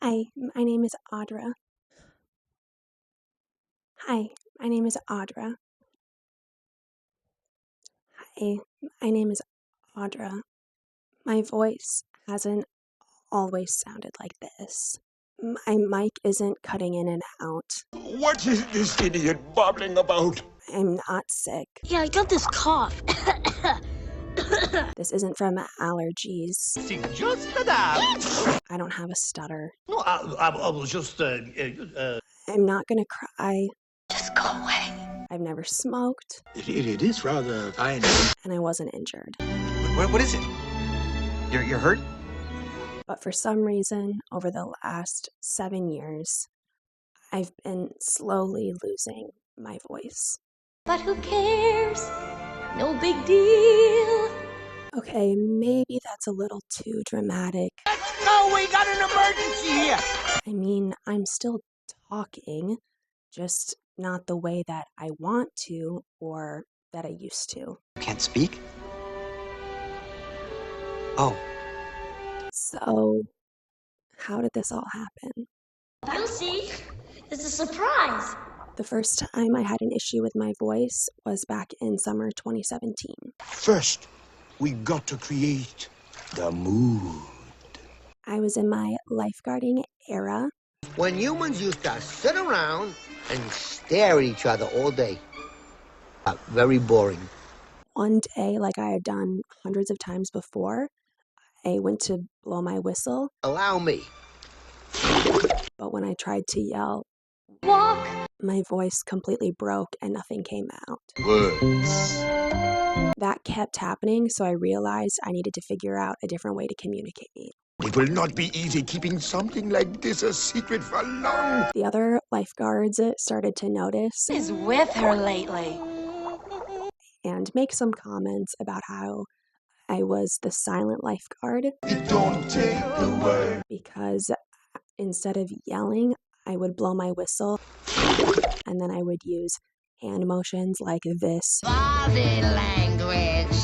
Hi, my name is Audra. Hi, my name is Audra. Hi, my name is Audra. My voice hasn't always sounded like this. My mic isn't cutting in and out. What is this idiot babbling about? I'm not sick. Yeah, I got this cough. This isn't from allergies. Sing just that. I don't have a stutter. No, I was just, I'm not gonna cry. Just go away. I've never smoked, It is rather fine. and I wasn't injured. What is it? You're hurt? But for some reason, over the last 7 years, I've been slowly losing my voice. But who cares? No big deal. Okay, maybe that's a little too dramatic. no, we got an emergency here. I mean, I'm still talking, just not the way that I want to or that I used to. Can't speak? Oh, So, how did this all happen? You'll see. It's a surprise. The first time I had an issue with my voice was back in summer 2017. First, we got to create the mood. I was in my lifeguarding era. When humans used to sit around and stare at each other all day. Very boring. One day, like I had done hundreds of times before, I went to blow my whistle, Allow me. but when I tried to yell, Walk. my voice completely broke and nothing came out. Words. That kept happening, so I realized I needed to figure out a different way to communicate. It will not be easy keeping something like this a secret for long. The other lifeguards started to notice Is with her lately. and make some comments about how I was the silent lifeguard It don't take the word. because instead of yelling, I would blow my whistle and then I would use hand motions like this Body language.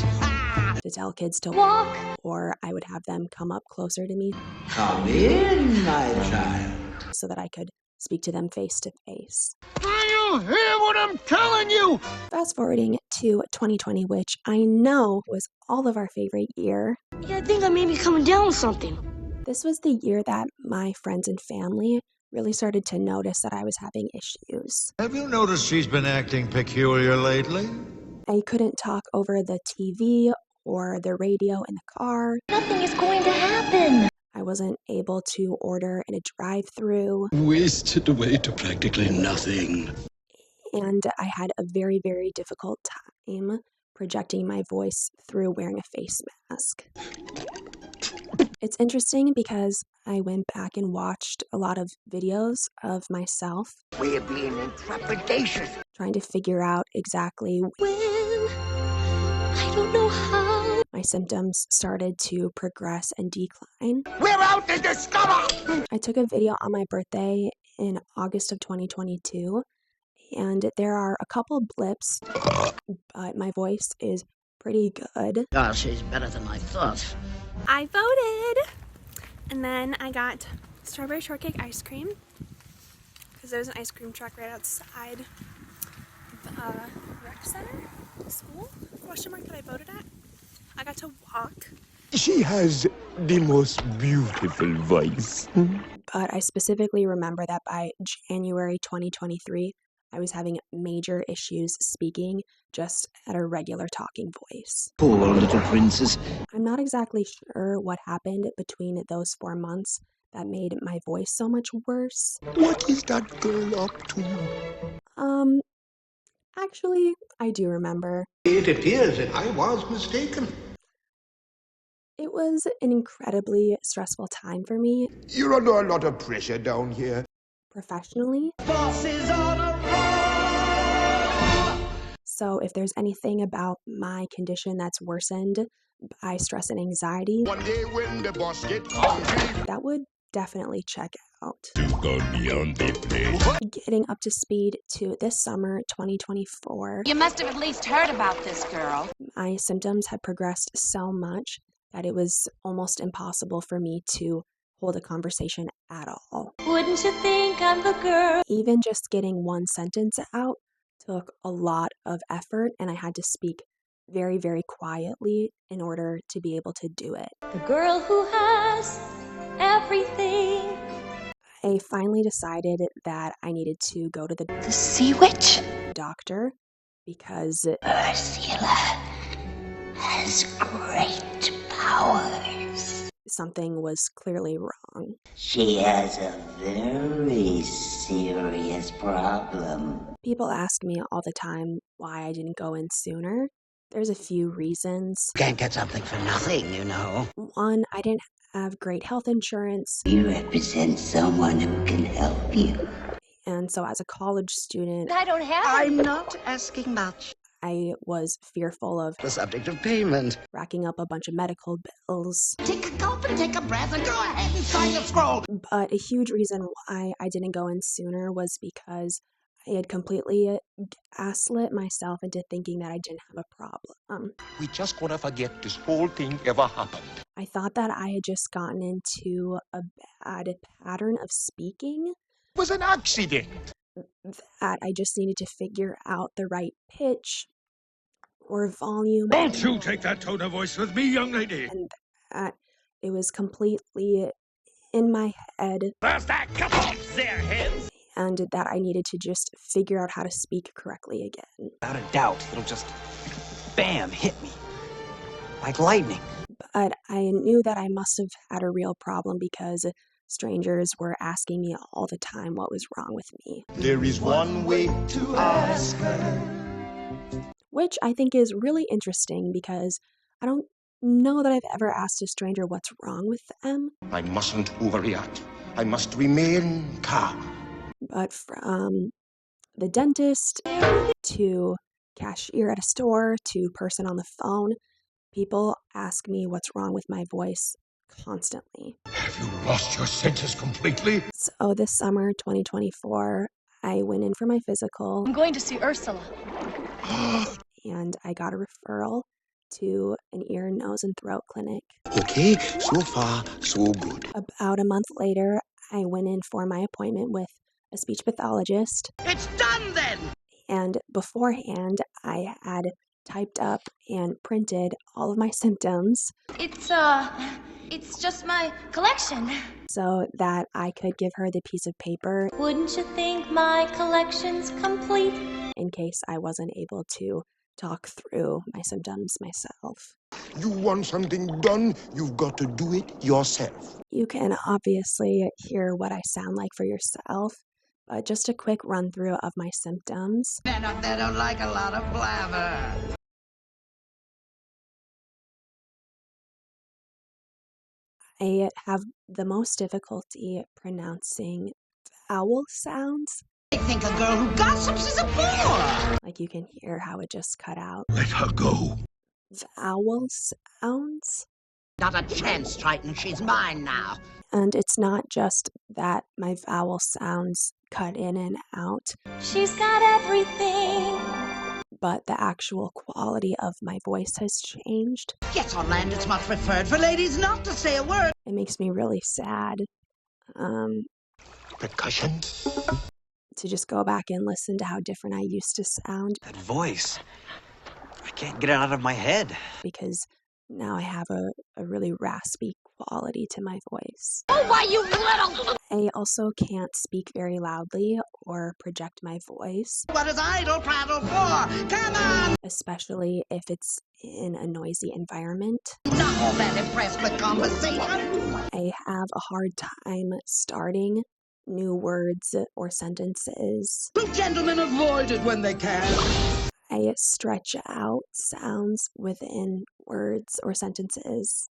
to tell kids to Walk. or I would have them come up closer to me Come in, my child. so that I could speak to them face to face. Do you hear what I'm telling you? Fast forwarding to 2020, which I know was all of our favorite year. Yeah, I think I may be coming down with something. This was the year that my friends and family really started to notice that I was having issues. Have you noticed she's been acting peculiar lately? I couldn't talk over the TV or the radio in the car. Nothing is going to happen. I wasn't able to order in a drive-through, Wasted away to practically nothing. and I had a very, very difficult time projecting my voice through wearing a face mask. It's interesting because I went back and watched a lot of videos of myself We're being intrepidatious. trying to figure out exactly When I don't know how. my symptoms started to progress and decline. We're out to discover. I took a video on my birthday in August of 2022, and there are a couple blips, but my voice is pretty good. Gosh, she's better than I thought. I voted, and then I got strawberry shortcake ice cream because there was an ice cream truck right outside the rec center, school, question mark that I voted at. I got to walk. She has the most beautiful voice. But I specifically remember that by January 2023, I was having major issues speaking just at a regular talking voice. Poor little princess. I'm not exactly sure what happened between those 4 months that made my voice so much worse. What is that girl up to? Actually, I do remember. It appears that I was mistaken. It was an incredibly stressful time for me You're under a lot of pressure down here. professionally. Bosses on a roll. So if there's anything about my condition that's worsened by stress and anxiety, One day when the boss gets hungry. that would definitely check out. You've gone beyond the place. Getting up to speed to this summer 2024, You must have at least heard about this girl. my symptoms had progressed so much that it was almost impossible for me to hold a conversation at all. Wouldn't you think I'm the girl? Even just getting one sentence out took a lot of effort, and I had to speak very, very quietly in order to be able to do it. The girl who has everything. I finally decided that I needed to go to the Sea witch? doctor because Ursula has great powers. something was clearly wrong. She has a very serious problem. People ask me all the time why I didn't go in sooner. There's a few reasons. Can't get something for nothing, you know. One, I didn't have great health insurance, You represent someone who can help you. and so as a college student, I don't have I'm not asking much. I was fearful of The subject of payment. racking up a bunch of medical bills. Take a gulp and take a breath and go ahead and sign the scroll. But a huge reason why I didn't go in sooner was because I had completely gaslit myself into thinking that I didn't have a problem. We just gotta forget this whole thing ever happened. I thought that I had just gotten into a bad pattern of speaking, It was an accident. that I just needed to figure out the right pitch or volume, Don't you take that tone of voice with me, young lady. and that it was completely in my head, There's that. Come on, there, heads. and that I needed to just figure out how to speak correctly again. Without a doubt, it'll just bam, hit me. Like lightning. But I knew that I must have had a real problem because strangers were asking me all the time what was wrong with me, There is one way to ask. which I think is really interesting because I don't know that I've ever asked a stranger what's wrong with them. I mustn't overreact. I must remain calm. But from the dentist to cashier at a store to person on the phone, people ask me what's wrong with my voice constantly. Have you lost your senses completely? So this summer, 2024, I went in for my physical I'm going to see Ursula. and I got a referral to an ear, nose, and throat clinic. Okay, so far, so good. About a month later, I went in for my appointment with a speech pathologist, It's done then. and beforehand, I had typed up and printed all of my symptoms It's just my collection. so that I could give her the piece of paper Wouldn't you think my collection's complete? in case I wasn't able to talk through my symptoms myself. You want something done, you've got to do it yourself. You can obviously hear what I sound like for yourself, but just a quick run through of my symptoms. Men up there don't like a lot of blather. I have the most difficulty pronouncing vowel sounds. I think a girl who gossips is a bore. Like you can hear how it just cut out. Let her go. Vowel sounds. Not a chance, Triton. She's mine now. And it's not just that my vowel sounds cut in and out, She's got everything. but the actual quality of my voice has changed. Yes, on land it's much preferred for ladies not to say a word. It makes me really sad Percussion? to just go back and listen to how different I used to sound, That voice. I can't get it out of my head. because now I have a really raspy quality to my voice. Oh, why, you little... I also can't speak very loudly or project my voice, What is idle prattle for? Come on! especially if it's in a noisy environment. Not all that impressed with conversation. I have a hard time starting new words or sentences. The gentlemen avoid it when they can. I stretch out sounds within words or sentences.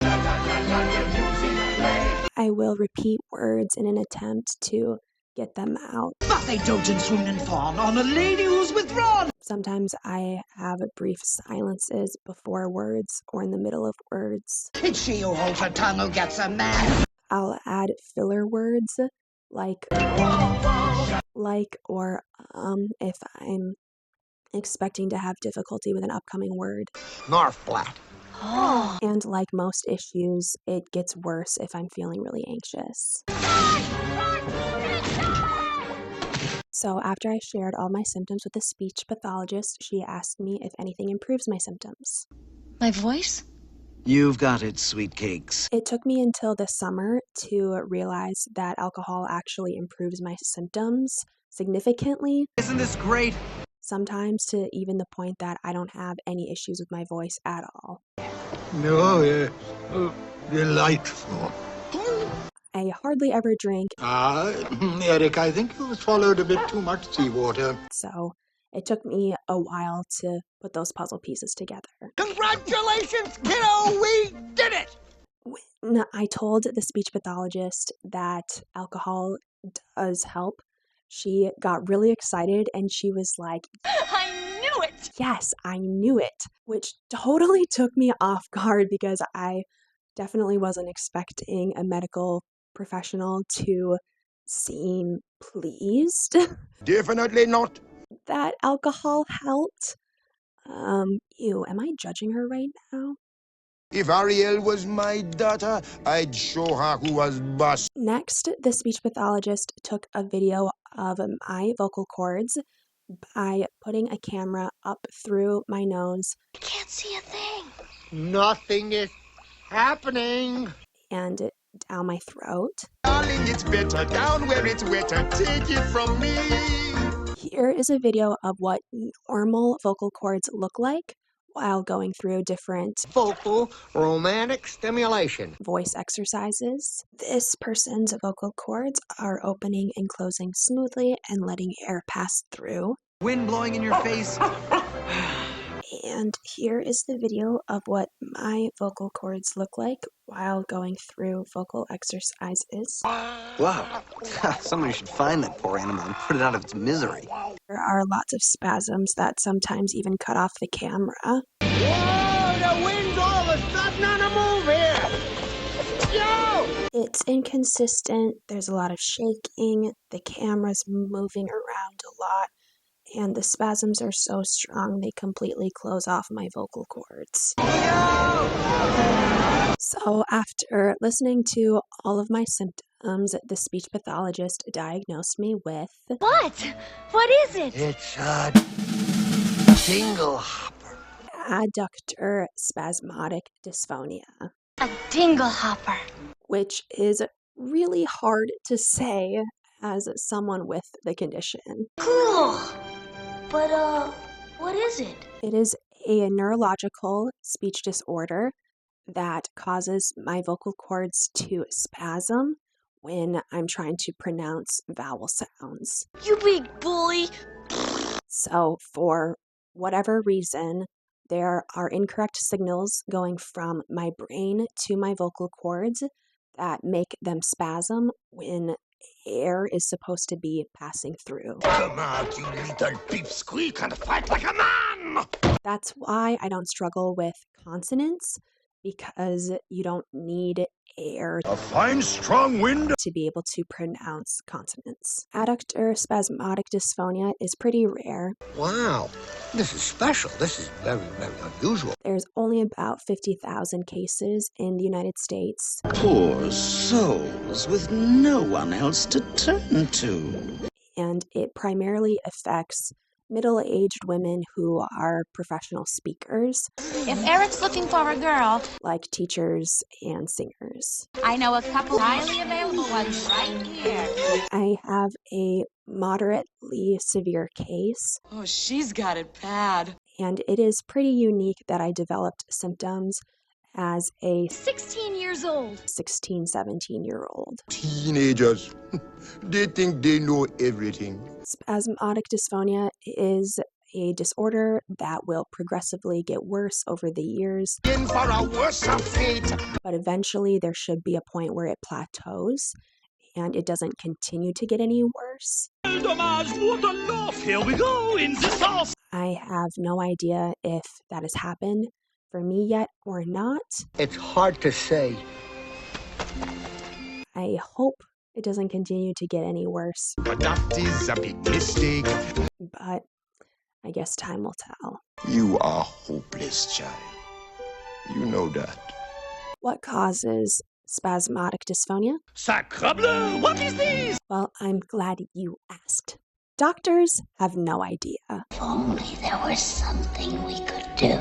I will repeat words in an attempt to get them out. But they dote swoon and fawn on a lady who's withdrawn. Sometimes I have brief silences before words or in the middle of words. It's she who holds her tongue who gets a man. I'll add filler words like or if I'm expecting to have difficulty with an upcoming word. North flat. Oh. And like most issues, it gets worse if I'm feeling really anxious. So after I shared all my symptoms with the speech pathologist, she asked me if anything improves my symptoms. My voice? You've got it, sweet cakes. It took me until the summer to realize that alcohol actually improves my symptoms significantly. Isn't this great? Sometimes to even the point that I don't have any issues with my voice at all. No, delightful. I hardly ever drink, Eric, I think you swallowed a bit too much seawater. so it took me a while to put those puzzle pieces together. Congratulations, kiddo! We did it! When I told the speech pathologist that alcohol does help, she got really excited and she was like, I knew it! yes, I knew it, which totally took me off guard because I definitely wasn't expecting a medical professional to seem pleased Definitely not. that alcohol helped. Ew, am I judging her right now? If Ariel was my daughter, I'd show her who was boss. Next, the speech pathologist took a video of my vocal cords by putting a camera up through my nose I can't see a thing. Nothing is happening. and down my throat. Darling, it's better down where it's wetter. Take it from me. Here is a video of what normal vocal cords look like while going through different Vocal romantic stimulation. voice exercises. This person's vocal cords are opening and closing smoothly and letting air pass through. Wind blowing in your face. And here is the video of what my vocal cords look like while going through vocal exercises. Wow. Somebody should find that poor animal and put it out of its misery. There are lots of spasms that sometimes even cut off the camera. Whoa, the wind's all of a sudden on a move here. Yo! It's inconsistent, there's a lot of shaking, the camera's moving around a lot, and the spasms are so strong they completely close off my vocal cords. So after listening to all of my symptoms, the speech pathologist diagnosed me with What? What is it? It's a dingle hopper. adductor spasmodic dysphonia, A dingle hopper. which is really hard to say as someone with the condition. Cool. But, what is it? It is a neurological speech disorder that causes my vocal cords to spasm when I'm trying to pronounce vowel sounds. You big bully. So, for whatever reason, there are incorrect signals going from my brain to my vocal cords that make them spasm when air is supposed to be passing through. Come out, you little pipsqueak, and fight like a man! That's why I don't struggle with consonants, because you don't need air A fine, strong wind. to be able to pronounce consonants. Adductor spasmodic dysphonia is pretty rare. Wow, this is special. This is very, very unusual. There's only about 50,000 cases in the United States, Poor souls with no one else to turn to. and it primarily affects middle-aged women who are professional speakers, If Eric's looking for a girl, like teachers and singers. I know a couple highly available ones right here. I have a moderately severe case, Oh, she's got it bad. and it is pretty unique that I developed symptoms as a 16 years old. 16, 17-year-old. Teenagers. They think they know everything. Spasmodic dysphonia is a disorder that will progressively get worse over the years, In for a worse fate. but eventually there should be a point where it plateaus and it doesn't continue to get any worse. Here we go in the sauce. I have no idea if that has happened for me yet or not. It's hard to say. I hope it doesn't continue to get any worse, But that is a big mistake. but I guess time will tell. You are hopeless, child. You know that. What causes spasmodic dysphonia? Sacrebleu! What is this? Well, I'm glad you asked. Doctors have no idea. If only there was something we could do.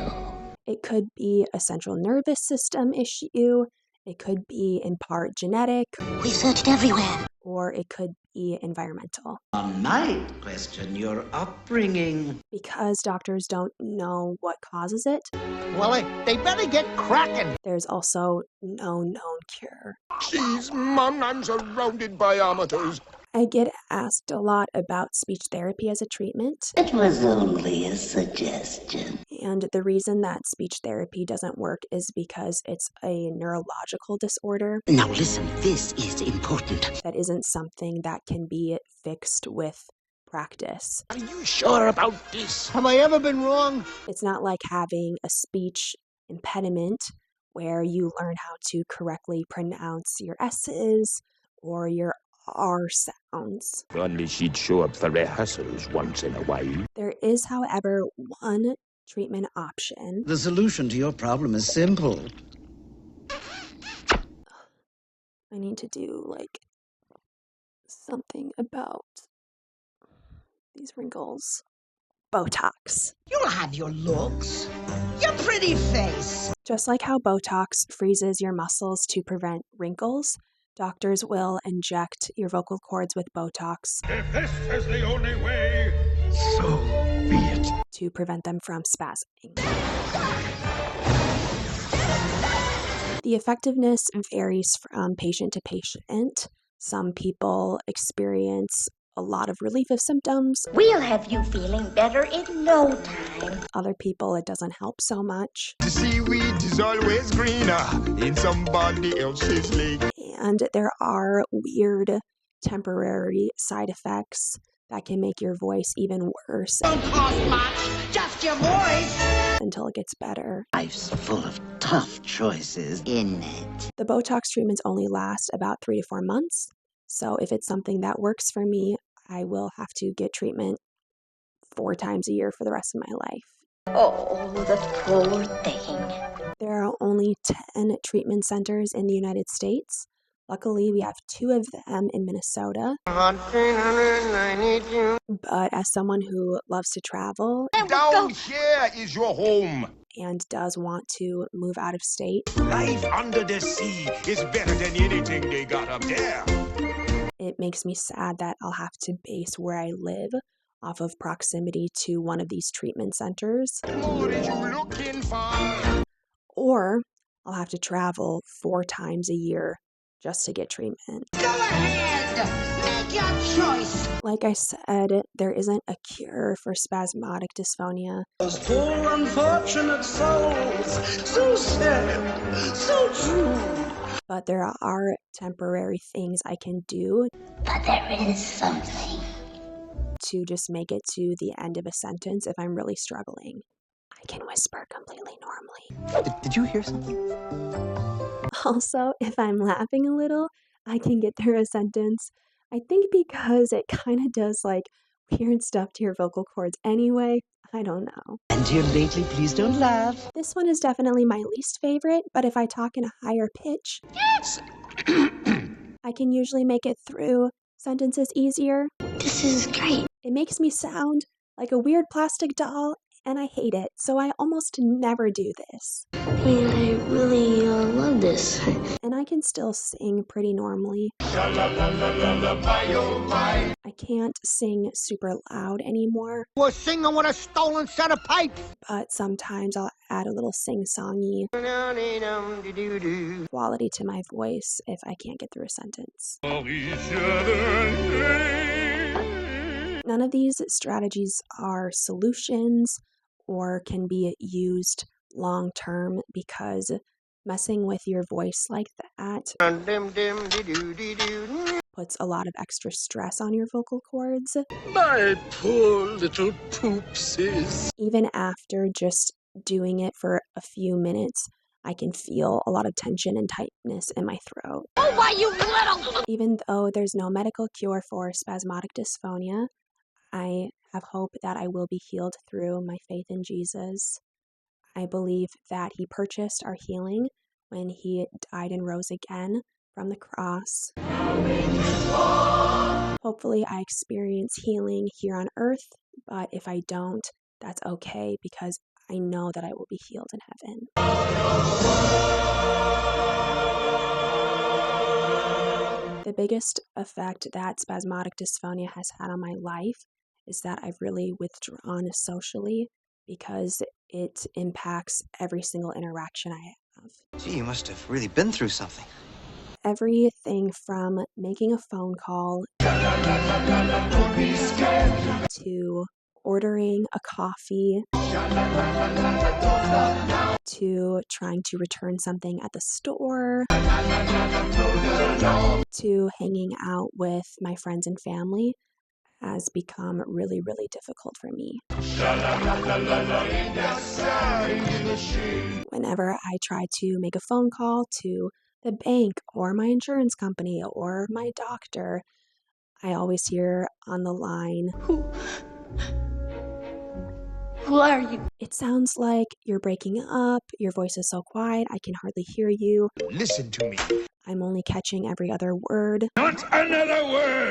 It could be a central nervous system issue. It could be in part genetic. We searched everywhere. Or it could be environmental. On my question, your upbringing. Because doctors don't know what causes it, Well, they better get cracking. there's also no known cure. Jeez, man, I'm surrounded by amateurs. I get asked a lot about speech therapy as a treatment, It was only a suggestion. and the reason that speech therapy doesn't work is because it's a neurological disorder Now listen, this is important. that isn't something that can be fixed with practice. Are you sure about this? Have I ever been wrong? It's not like having a speech impediment where you learn how to correctly pronounce your S's or your R sounds. Only she'd show up for rehearsals once in a while. There is, however, one treatment option. The solution to your problem is simple. I need to do, like, something about these wrinkles. Botox. You'll have your looks. Your pretty face. Just like how Botox freezes your muscles to prevent wrinkles, doctors will inject your vocal cords with Botox If this is the only way, so be it. to prevent them from spasming. The effectiveness varies from patient to patient. Some people experience a lot of relief of symptoms. We'll have you feeling better in no time. Other people, it doesn't help so much. The seaweed is always greener in somebody else's lake. And there are weird temporary side effects that can make your voice even worse Don't cost much. Just your voice. until it gets better. Life's full of tough choices, isn't it? The Botox treatments only last about 3 to 4 months. So if it's something that works for me, I will have to get treatment 4 times a year for the rest of my life. Oh, the poor thing. There are only 10 treatment centers in the United States. Luckily, we have 2 of them in Minnesota. But as someone who loves to travel Down here is your home. and does want to move out of state, Life under the sea is better than anything they got up there. it makes me sad that I'll have to base where I live off of proximity to one of these treatment centers, What are you looking for? or I'll have to travel 4 times a year just to get treatment. Go ahead. Make your choice. Like I said, there isn't a cure for spasmodic dysphonia, Those poor unfortunate souls, so sad, so true. but there are temporary things I can do But there is something. to just make it to the end of a sentence if I'm really struggling. I can whisper completely normally. Did you hear something? Also, if I'm laughing a little, I can get through a sentence. I think because it kind of does like weird stuff to your vocal cords anyway. I don't know. And dear lately, please don't laugh. This one is definitely my least favorite, but if I talk in a higher pitch, I can usually make it through sentences easier. This is great. It makes me sound like a weird plastic doll, and I hate it, so I almost never do this. Man, I really love this. And I can still sing pretty normally. I can't sing super loud anymore, We're singing with a stolen set of pipes. but sometimes I'll add a little sing-songy quality to my voice if I can't get through a sentence. None of these strategies are solutions or can be used long-term because messing with your voice like that puts a lot of extra stress on your vocal cords. My poor little poopsies. Even after just doing it for a few minutes, I can feel a lot of tension and tightness in my throat. Oh, why you little... Even though there's no medical cure for spasmodic dysphonia, I have hope that I will be healed through my faith in Jesus. I believe that he purchased our healing when he died and rose again from the cross. Hopefully, I experience healing here on earth, but if I don't, that's okay because I know that I will be healed in heaven. The biggest effect that spasmodic dysphonia has had on my life is that I've really withdrawn socially because it impacts every single interaction I have. Gee, you must have really been through something. Everything from making a phone call to ordering a coffee to trying to return something at the store to hanging out with my friends and family has become really, really difficult for me. Whenever I try to make a phone call to the bank or my insurance company or my doctor, I always hear on the line, Who are you? "It sounds like you're breaking up. Your voice is so quiet, I can hardly hear you. Listen to me. I'm only catching every other word." Not another word!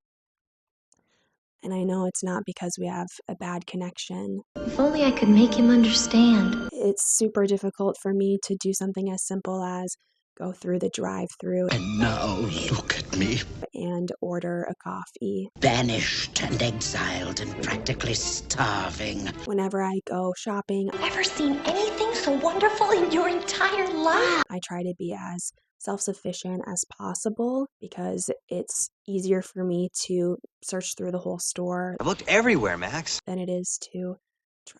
And I know it's not because we have a bad connection. If only I could make him understand. It's super difficult for me to do something as simple as go through the drive-thru And now look at me, and order a coffee. banished and exiled and practically starving. Whenever I go shopping, Ever seen anything so wonderful in your entire life? I try to be as self-sufficient as possible because it's easier for me to search through the whole store I've looked everywhere, Max. than it is to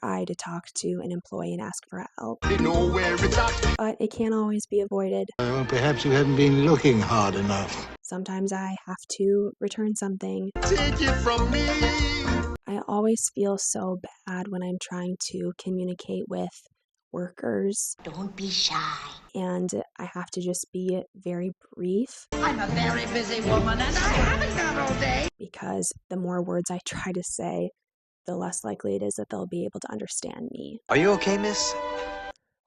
try to talk to an employee and ask for help. They know where it's at. But it can't always be avoided. Well, perhaps you haven't been looking hard enough. Sometimes I have to return something. Take it from me. I always feel so bad when I'm trying to communicate with workers, Don't be shy. and I have to just be very brief I'm a very busy woman and I haven't got all day. because the more words I try to say, the less likely it is that they'll be able to understand me. Are you okay, miss?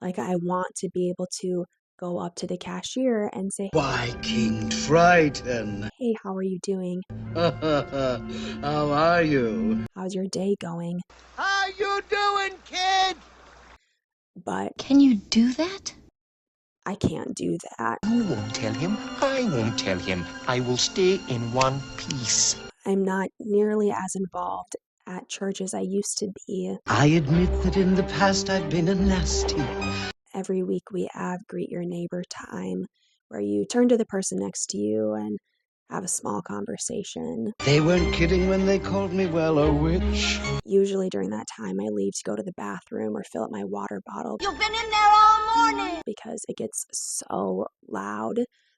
Like, I want to be able to go up to the cashier and say, Why, King Triton? "Hey, how are you doing? How are you? How's your day going?" How you doing, kid? But Can you do that? I can't do that. You won't tell him. I won't tell him. I will stay in one piece. I'm not nearly as involved at church as I used to be. I admit that in the past I've been a nasty. Every week we have Greet Your Neighbor time, where you turn to the person next to you and have a small conversation. They weren't kidding when they called me, well, a witch. Usually during that time, I leave to go to the bathroom or fill up my water bottle You've been in there all morning. because it gets so loud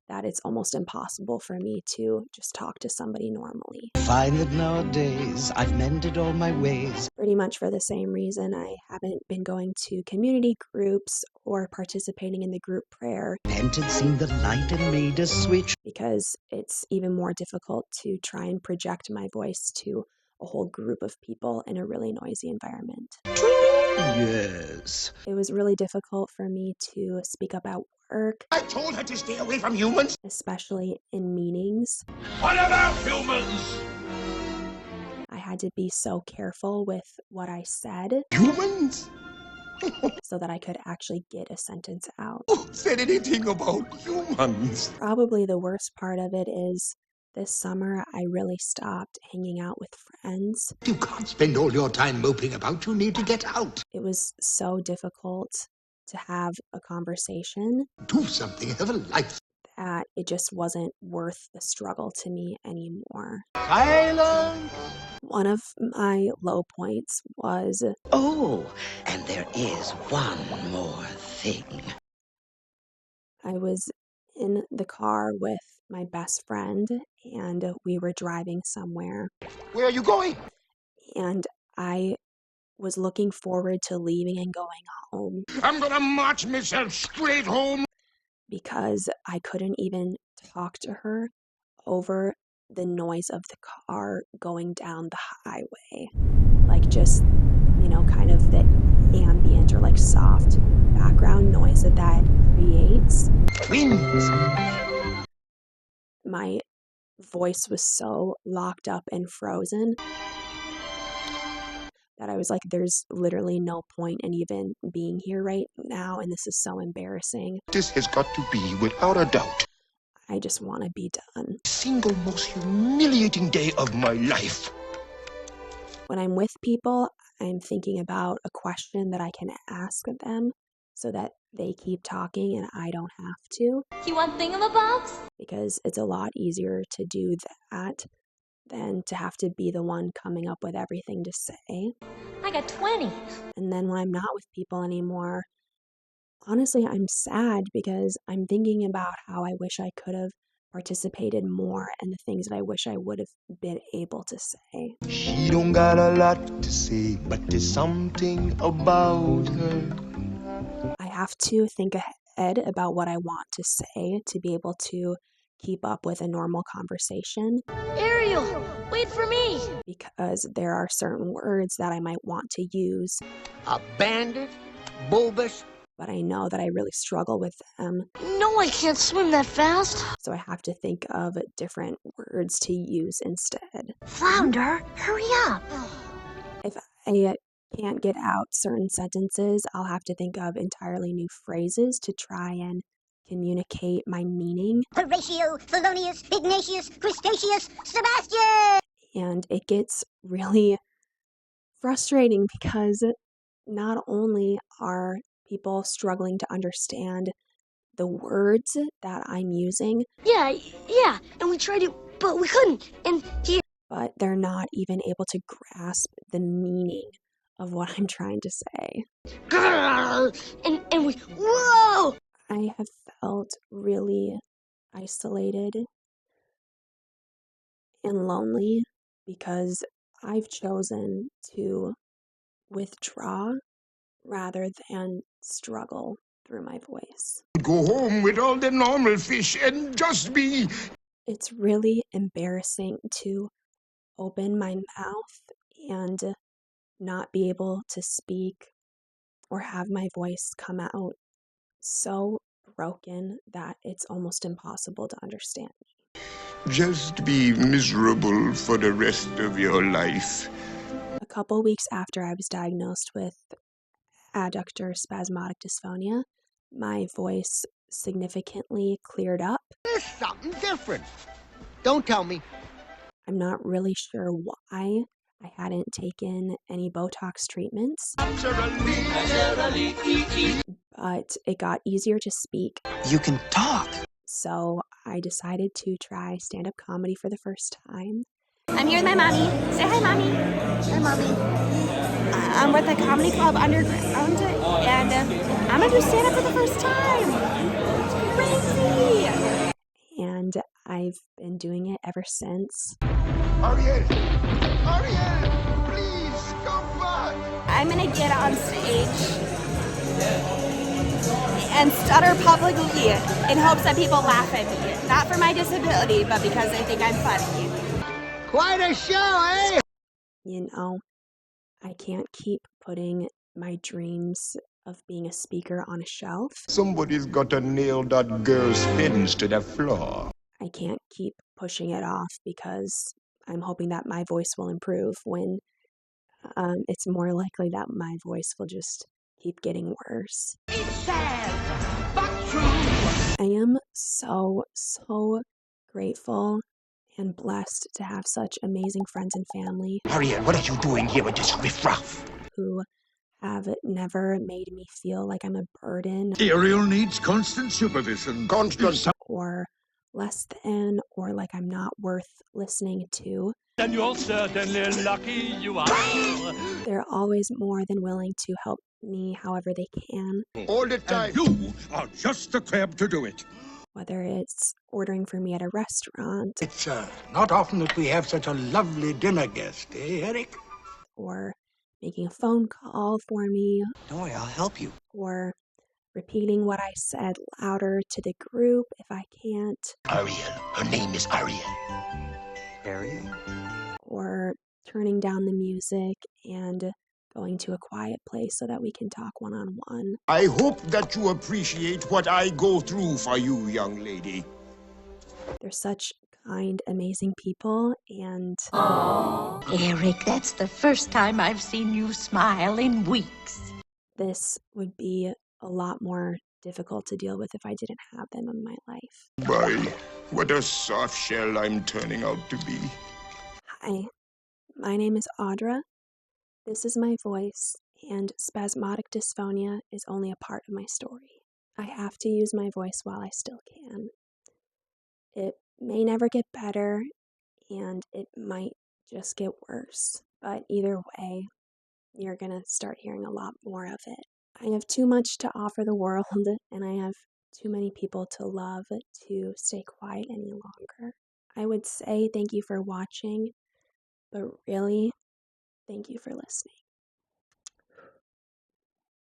that it's almost impossible for me to just talk to somebody normally. Find that nowadays I've mended all my ways. Pretty much for the same reason, I haven't been going to community groups or participating in the group prayer Entered seen the light and made a switch. because it's even more difficult to try and project my voice to a whole group of people in a really noisy environment. Yes. It was really difficult for me to speak up at work, I told her to stay away from humans. especially in meetings. What about humans? I had to be so careful with what I said Humans? so that I could actually get a sentence out. Who said anything about humans? Probably the worst part of it is this summer I really stopped hanging out with friends. You can't spend all your time moping about. You need to get out. It was so difficult to have a conversation Do something. Have a life. that it just wasn't worth the struggle to me anymore. Silence! One of my low points was Oh, and there is one more thing. I was in the car with my best friend and we were driving somewhere, Where are you going? and I was looking forward to leaving and going home I'm gonna march myself straight home. because I couldn't even talk to her over the noise of the car going down the highway. Like, just kind of the ambient or like soft background noise that creates. My voice was so locked up and frozen that I was like, there's literally no point in even being here right now, and this is so embarrassing. This has got to be, without a doubt, I just want to be done. the single most humiliating day of my life. When I'm with people, I'm thinking about a question that I can ask them so that they keep talking and I don't have to. You want thingamabobs? Because it's a lot easier to do that than to have to be the one coming up with everything to say. I got 20. And then when I'm not with people anymore, honestly, I'm sad because I'm thinking about how I wish I could have participated more and the things that I wish I would have been able to say. She don't got a lot to say, but there's something about her. I have to think ahead about what I want to say to be able to keep up with a normal conversation. Ariel, wait for me. Because there are certain words that I might want to use. A bandit? Bulbous? But I know that I really struggle with them. No, I can't swim that fast. So I have to think of different words to use instead. Flounder, hurry up. If I can't get out certain sentences, I'll have to think of entirely new phrases to try and communicate my meaning. Horatio, Thelonious, Ignatius, Crustaceus, Sebastian! And it gets really frustrating because not only are people struggling to understand the words that I'm using. Yeah, and we tried to, but we couldn't. And but they're not even able to grasp the meaning of what I'm trying to say. And we, whoa! I have felt really isolated and lonely because I've chosen to withdraw rather than struggle through my voice. Go home with all the normal fish and just be... It's really embarrassing to open my mouth and not be able to speak or have my voice come out so broken that it's almost impossible to understand me. Just be miserable for the rest of your life. A couple weeks after I was diagnosed with adductor spasmodic dysphonia, my voice significantly cleared up. There's something different. Don't tell me. I'm not really sure why. I hadn't taken any Botox treatments, but it got easier to speak. You can talk. So I decided to try stand-up comedy for the first time. I'm here with my mommy. Say hi, mommy. Hi, mommy. I'm with the Comedy Club Underground, and I'm gonna do stand-up for the first time. It's crazy. And I've been doing it ever since. Ariel! Ariel! Please, come back! I'm gonna get on stage and stutter publicly in hopes that people laugh at me. Not for my disability, but because they think I'm funny. Quite a show, eh? You know, I can't keep putting my dreams of being a speaker on a shelf. Somebody's got to nail that girl's fins to the floor. I can't keep pushing it off because I'm hoping that my voice will improve when it's more likely that my voice will just keep getting worse. It's sad, but true. I am so grateful and blessed to have such amazing friends and family. Ariel, what are you doing here with this riffraff? Who have never made me feel like I'm a burden. Ariel needs constant supervision. Constant. Or less than, or like I'm not worth listening to. And you're certainly lucky you are. They're always more than willing to help me however they can. All the time. And you are just the crab to do it. Whether it's ordering for me at a restaurant. It's not often that we have such a lovely dinner guest, eh, Eric? Or making a phone call for me. Don't worry, I'll help you. Or repeating what I said louder to the group if I can't. Ariel. Her name is Ariel. Ariel? Or turning down the music and going to a quiet place so that we can talk one-on-one. I hope that you appreciate what I go through for you, young lady. They're such kind, amazing people, and... Eric, that's the first time I've seen you smile in weeks. This would be a lot more difficult to deal with if I didn't have them in my life. Boy, what a soft shell I'm turning out to be. Hi, my name is Audra. This is my voice, and spasmodic dysphonia is only a part of my story. I have to use my voice while I still can. It may never get better, and it might just get worse, but either way, you're gonna start hearing a lot more of it. I have too much to offer the world, and I have too many people to love to stay quiet any longer. I would say thank you for watching, but really, thank you for listening.